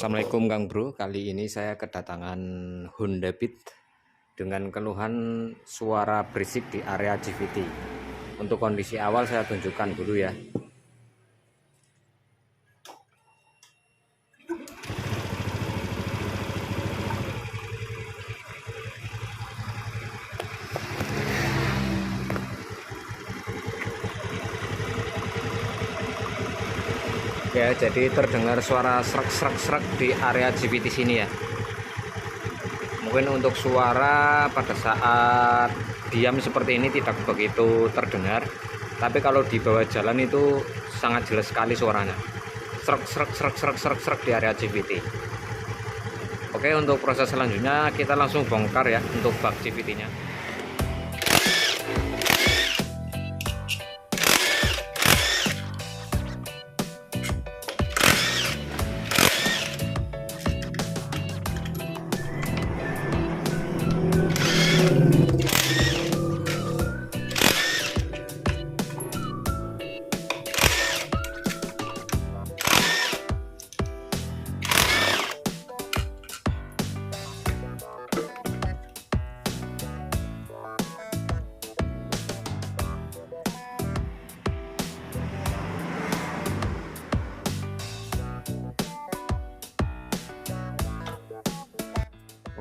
Assalamualaikum Kang Bro, kali ini saya kedatangan Honda Beat dengan keluhan suara berisik di area GVT. Untuk kondisi awal saya tunjukkan dulu ya. Ya, jadi terdengar suara serak di area GVT sini ya. Mungkin untuk suara pada saat diam seperti ini tidak begitu terdengar, tapi kalau di bawah jalan itu sangat jelas sekali suaranya. Serak di area GVT. Oke, untuk proses selanjutnya kita langsung bongkar ya untuk bak GVT-nya.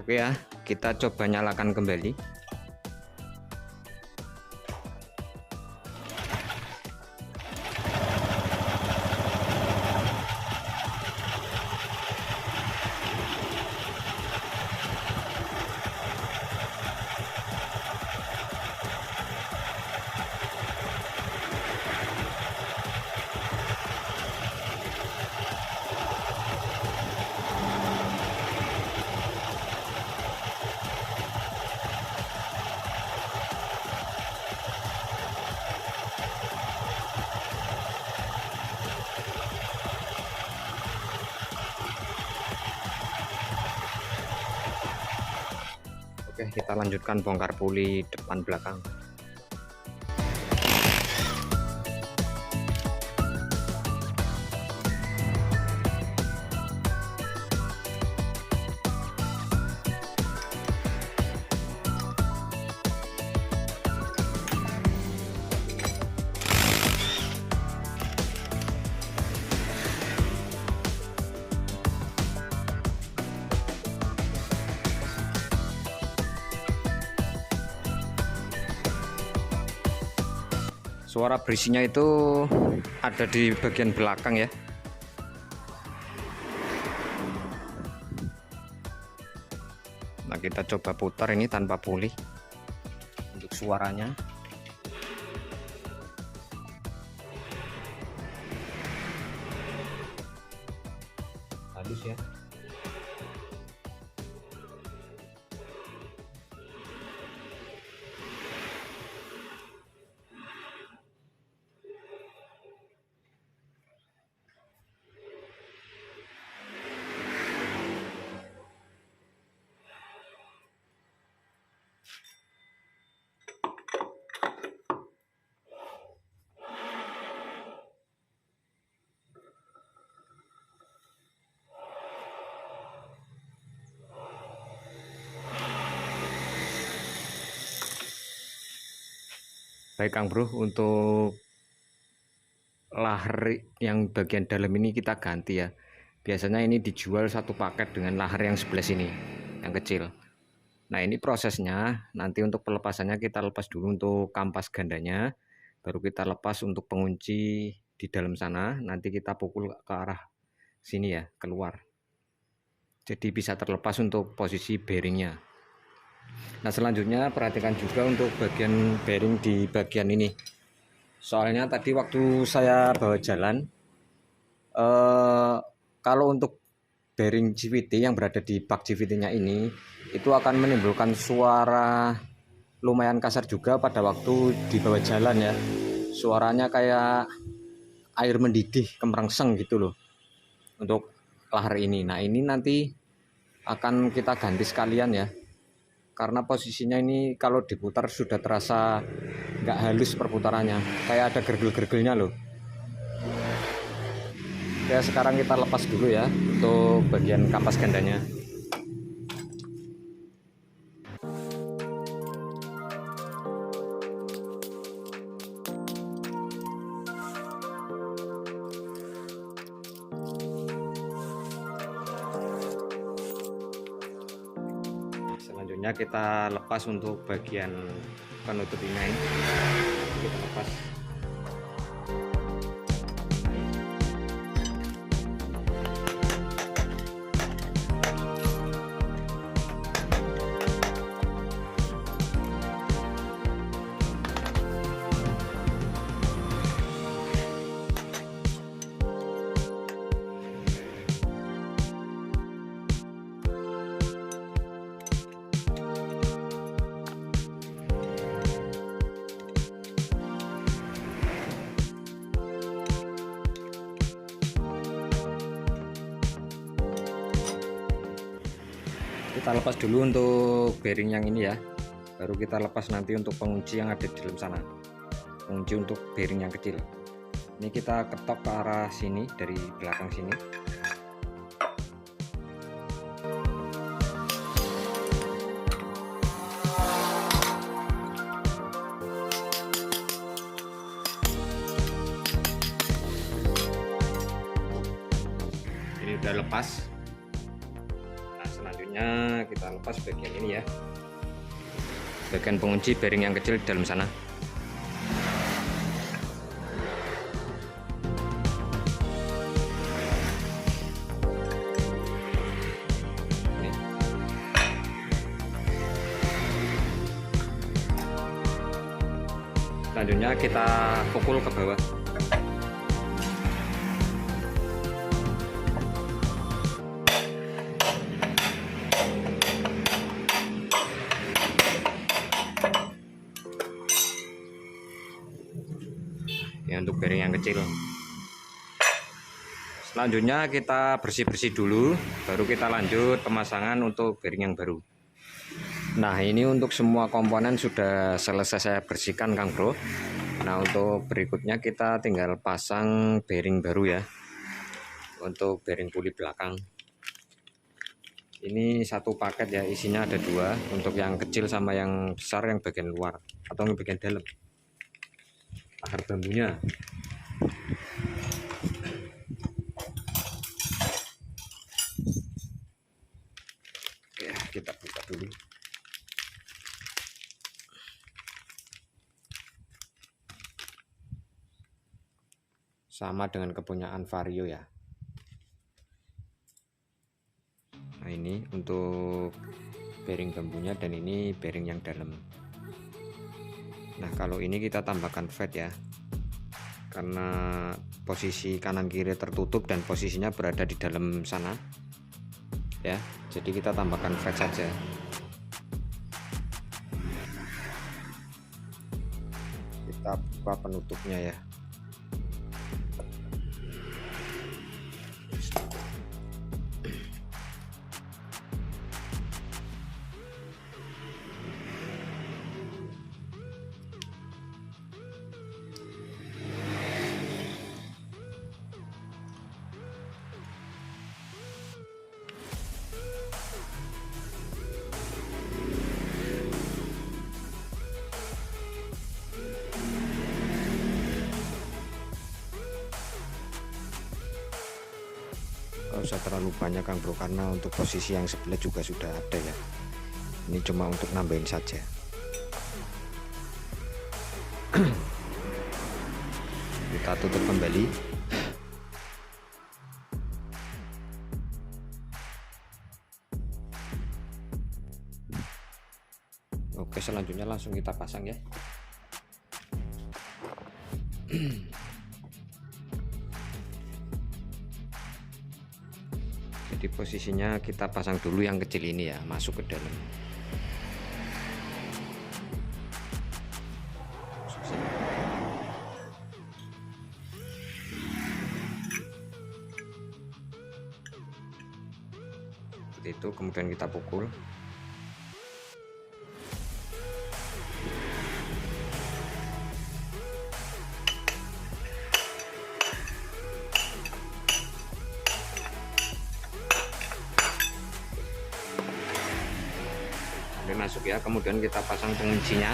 Oke ya, kita coba nyalakan kembali. Oke, kita lanjutkan bongkar puli depan belakang. Suara berisinya itu ada di bagian belakang ya. Nah, kita coba putar ini tanpa puli untuk suaranya. Halus ya. Baik Kang Bro, untuk lahar yang bagian dalam ini kita ganti ya. Biasanya ini dijual satu paket dengan lahar yang sebelah sini, yang kecil. Nah, ini prosesnya, nanti untuk pelepasannya kita lepas dulu untuk kampas gandanya, baru kita lepas untuk pengunci di dalam sana, nanti kita pukul ke arah sini ya, keluar. Jadi bisa terlepas untuk posisi bearingnya. Nah, selanjutnya perhatikan juga untuk bagian bearing di bagian ini. Soalnya tadi waktu saya bawa jalan, kalau untuk bearing GVT yang berada di bak GVT-nya ini, itu akan menimbulkan suara lumayan kasar juga pada waktu di bawah jalan ya. Suaranya kayak air mendidih, kemerangseng gitu loh untuk lahar ini. Nah, ini nanti akan kita ganti sekalian ya. Karena posisinya ini kalau diputar sudah terasa nggak halus perputarannya, kayak ada gergel-gergelnya loh. Ya, sekarang kita lepas dulu ya untuk bagian kampas gandanya. Selanjutnya kita lepas untuk bagian penutup ini. Kita lepas. Kita lepas dulu untuk bearing yang ini ya, baru kita lepas nanti untuk pengunci yang ada di dalam sana, pengunci untuk bearing yang kecil. Ini kita ketok ke arah sini dari belakang sini. Ini udah lepas. Selanjutnya kita lepas bagian ini ya, bagian pengunci bearing yang kecil di dalam sana. Ini. Selanjutnya kita pukul ke bawah. Ya, untuk bearing yang kecil. Selanjutnya kita bersih-bersih dulu, baru kita lanjut pemasangan untuk bearing yang baru. Nah, ini untuk semua komponen sudah selesai saya bersihkan, Kang Bro. Nah, untuk berikutnya kita tinggal pasang bearing baru ya, untuk bearing puli belakang. Ini satu paket ya, isinya ada dua, untuk yang kecil sama yang besar, yang bagian luar atau yang bagian dalam akar bambunya. Ya, kita buka dulu. Sama dengan kepunyaan Vario ya. Nah, ini untuk bearing bambunya dan ini bearing yang dalam. Nah, kalau ini kita tambahkan fat ya, karena posisi kanan kiri tertutup dan posisinya berada di dalam sana ya, jadi kita tambahkan fat saja. Kita buka penutupnya ya. Gak usah terlalu banyak, Kang Bro, karena untuk posisi yang sebelah juga sudah ada ya. Ini cuma untuk nambahin saja. Kita tutup kembali. Oke, selanjutnya langsung kita pasang ya. Jadi posisinya kita pasang dulu yang kecil ini ya, masuk ke dalam. Seperti itu, kemudian kita pukul. masuk ya, kemudian kita pasang penguncinya.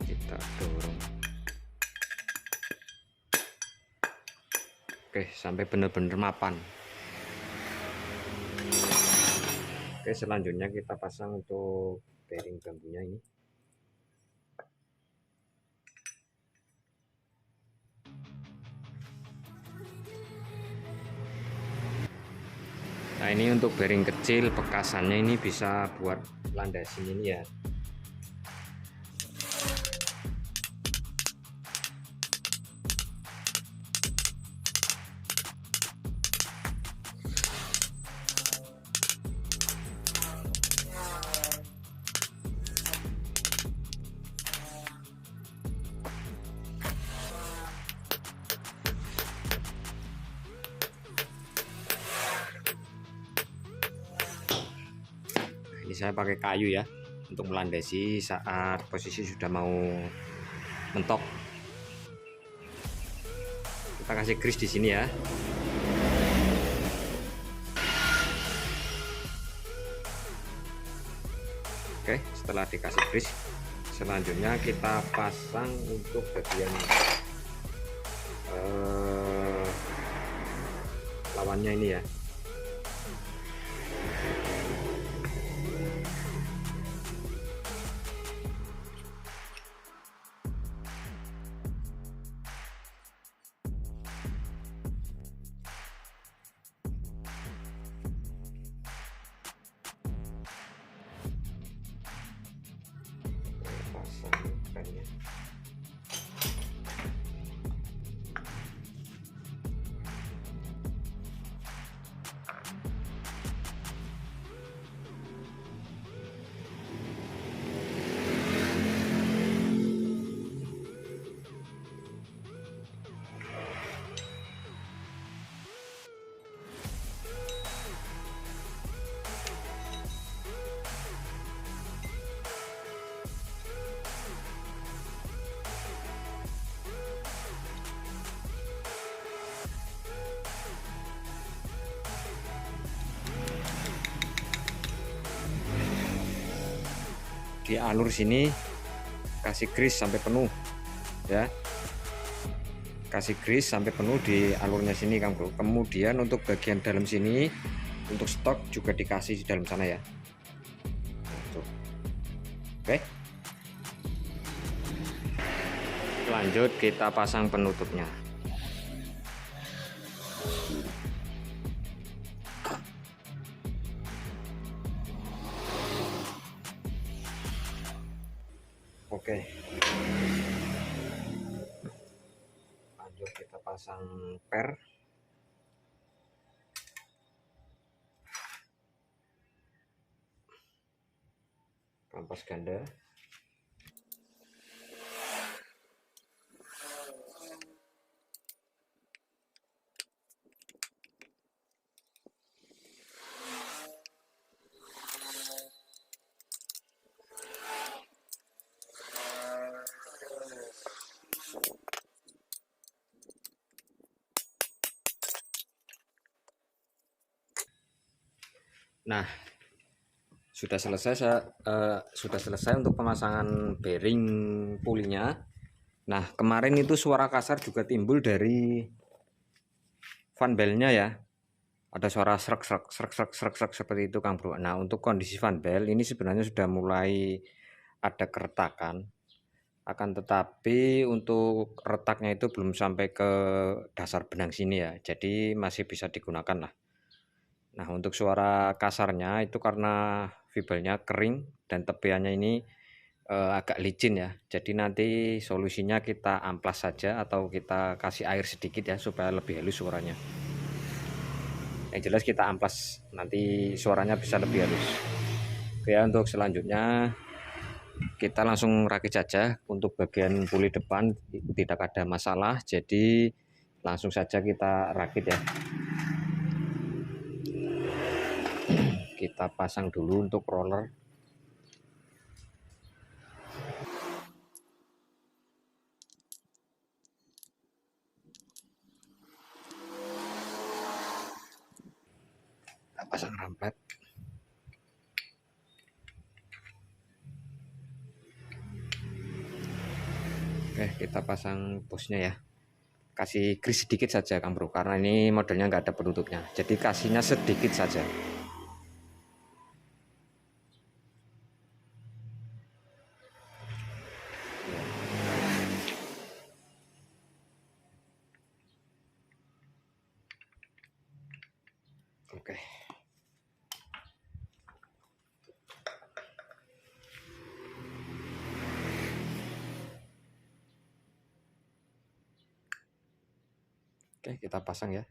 Kita dorong. Oke, sampai benar-benar mapan. Oke, selanjutnya kita pasang untuk bearing bambunya ini. Nah, ini untuk bearing kecil, bekasannya ini bisa buat landasin ini ya. Ini saya pakai kayu ya untuk melandasi saat posisi sudah mau mentok. Kita kasih grease di sini ya. Oke, setelah dikasih grease, selanjutnya kita pasang untuk bagian lawannya ini ya. Di alur sini kasih grease sampai penuh ya, kasih grease sampai penuh di alurnya sini Kang Bro. Kemudian untuk bagian dalam sini untuk stok juga dikasih di dalam sana ya. Tuh. Oke, lanjut kita pasang penutupnya. Oke, lanjut kita pasang per. Kampas ganda. Nah, sudah selesai untuk pemasangan bearing pulinya. Nah, kemarin itu suara kasar juga timbul dari fan bell-nya ya. Ada suara serak seperti itu Kang Bro. Nah, untuk kondisi fan bell ini sebenarnya sudah mulai ada keretakan. Akan tetapi untuk retaknya itu belum sampai ke dasar benang sini ya. Jadi masih bisa digunakan lah. Nah, untuk suara kasarnya itu karena fibelnya kering dan tepiannya ini agak licin ya. Jadi nanti solusinya kita amplas saja atau kita kasih air sedikit ya supaya lebih halus suaranya. Yang jelas kita amplas, nanti suaranya bisa lebih halus. Oke ya, untuk selanjutnya kita langsung rakit saja. Untuk bagian puli depan tidak ada masalah, jadi langsung saja kita rakit ya. Kita pasang dulu untuk roller. Kita pasang rampet. Oke, kita pasang posnya ya. Kasih grease sedikit saja Kang Bro, karena ini modelnya nggak ada penutupnya, jadi kasihnya sedikit saja. Oke. Oke, kita pasang ya.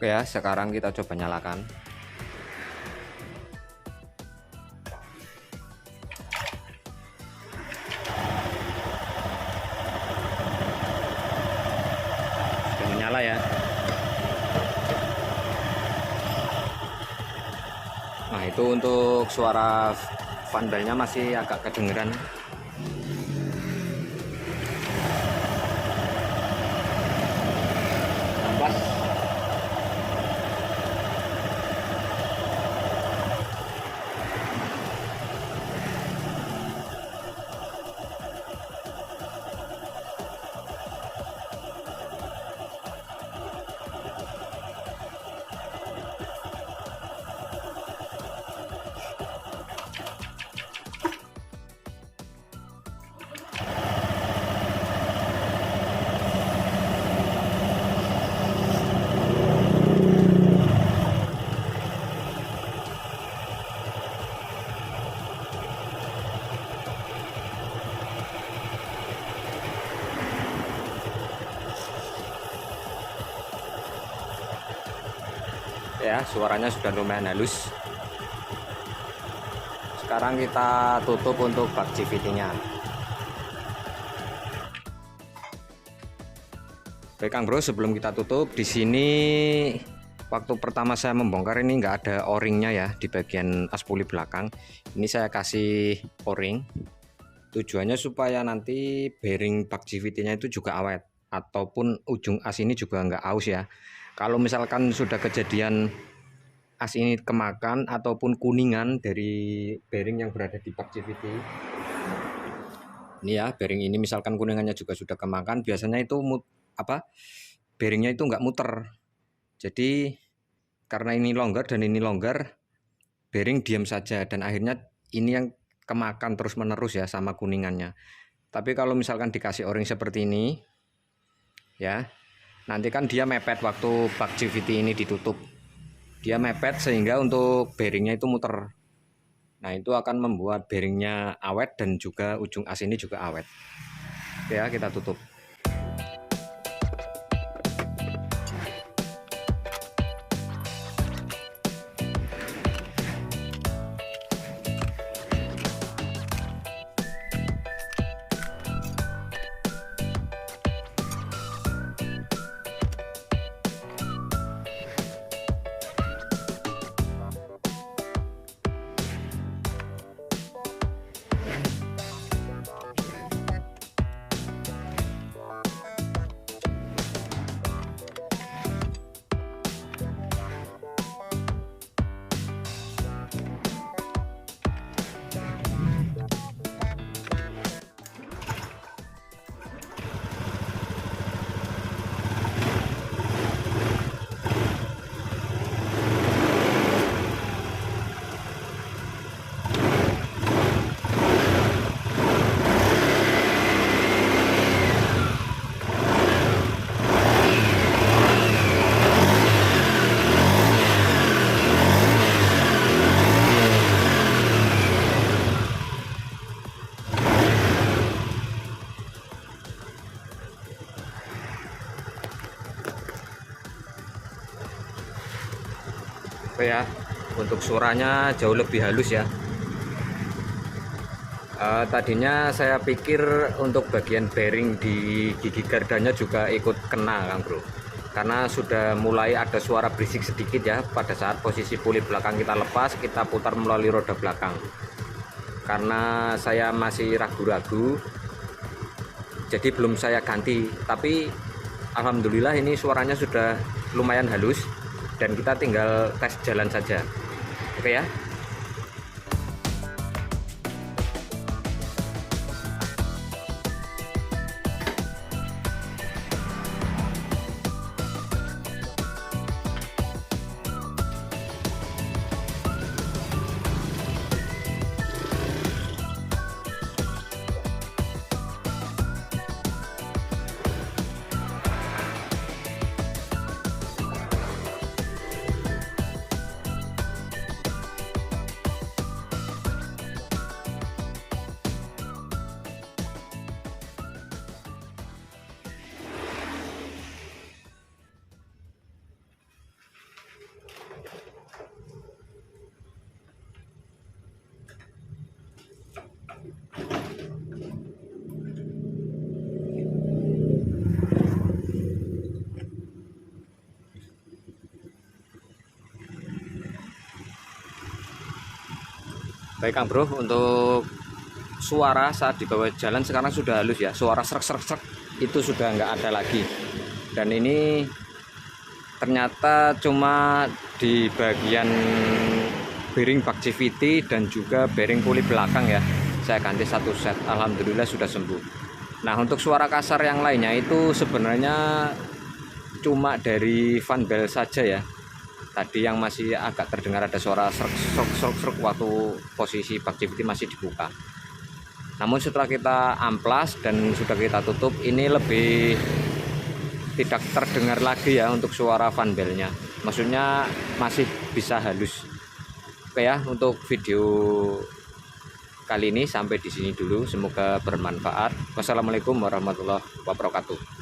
Oke ya, sekarang kita coba nyalakan. Sudah menyala ya. Nah, itu untuk suara vandalnya masih agak kedengeran. Amplas. Ya, suaranya sudah lumayan halus. Sekarang kita tutup untuk bak CVT-nya. Baik Kang Bro, sebelum kita tutup, di sini waktu pertama saya membongkar ini nggak ada o-ringnya ya di bagian aspuli belakang. Ini saya kasih o-ring. Tujuannya supaya nanti bearing bak CVT-nya itu juga awet, ataupun ujung as ini juga nggak aus ya. Kalau misalkan sudah kejadian as ini kemakan ataupun kuningan dari bearing yang berada di bak CVT, ini ya, bearing ini misalkan kuningannya juga sudah kemakan, biasanya itu bearingnya itu nggak muter. Jadi karena ini longgar dan ini longgar, bearing diam saja dan akhirnya ini yang kemakan terus menerus ya sama kuningannya. Tapi kalau misalkan dikasih o-ring seperti ini ya, nanti kan dia mepet waktu bak CVT ini ditutup, dia mepet sehingga untuk bearingnya itu muter. Nah, itu akan membuat bearingnya awet dan juga ujung as ini juga awet. Oke ya, kita tutup. Oke ya, untuk suaranya jauh lebih halus ya. Tadinya saya pikir untuk bagian bearing di gigi gardanya juga ikut kena Kang Bro, karena sudah mulai ada suara berisik sedikit ya pada saat posisi puli belakang kita lepas, kita putar melalui roda belakang. Karena saya masih ragu-ragu, jadi belum saya ganti, tapi alhamdulillah ini suaranya sudah lumayan halus dan kita tinggal tes jalan saja. Oke ya. Baik Kang Bro, untuk suara saat di bawah jalan sekarang sudah halus ya. Suara serak-serak itu sudah nggak ada lagi. Dan ini ternyata cuma di bagian bearing bak CVT dan juga bearing puli belakang ya. Saya ganti satu set, alhamdulillah sudah sembuh. Nah, untuk suara kasar yang lainnya itu sebenarnya cuma dari fan bell saja ya. Tadi yang masih agak terdengar ada suara seruk waktu posisi bak CVT masih dibuka. Namun setelah kita amplas dan sudah kita tutup, ini lebih tidak terdengar lagi ya untuk suara fan bellnya. Maksudnya masih bisa halus. Oke ya, untuk video kali ini sampai di sini dulu. Semoga bermanfaat. Wassalamualaikum warahmatullahi wabarakatuh.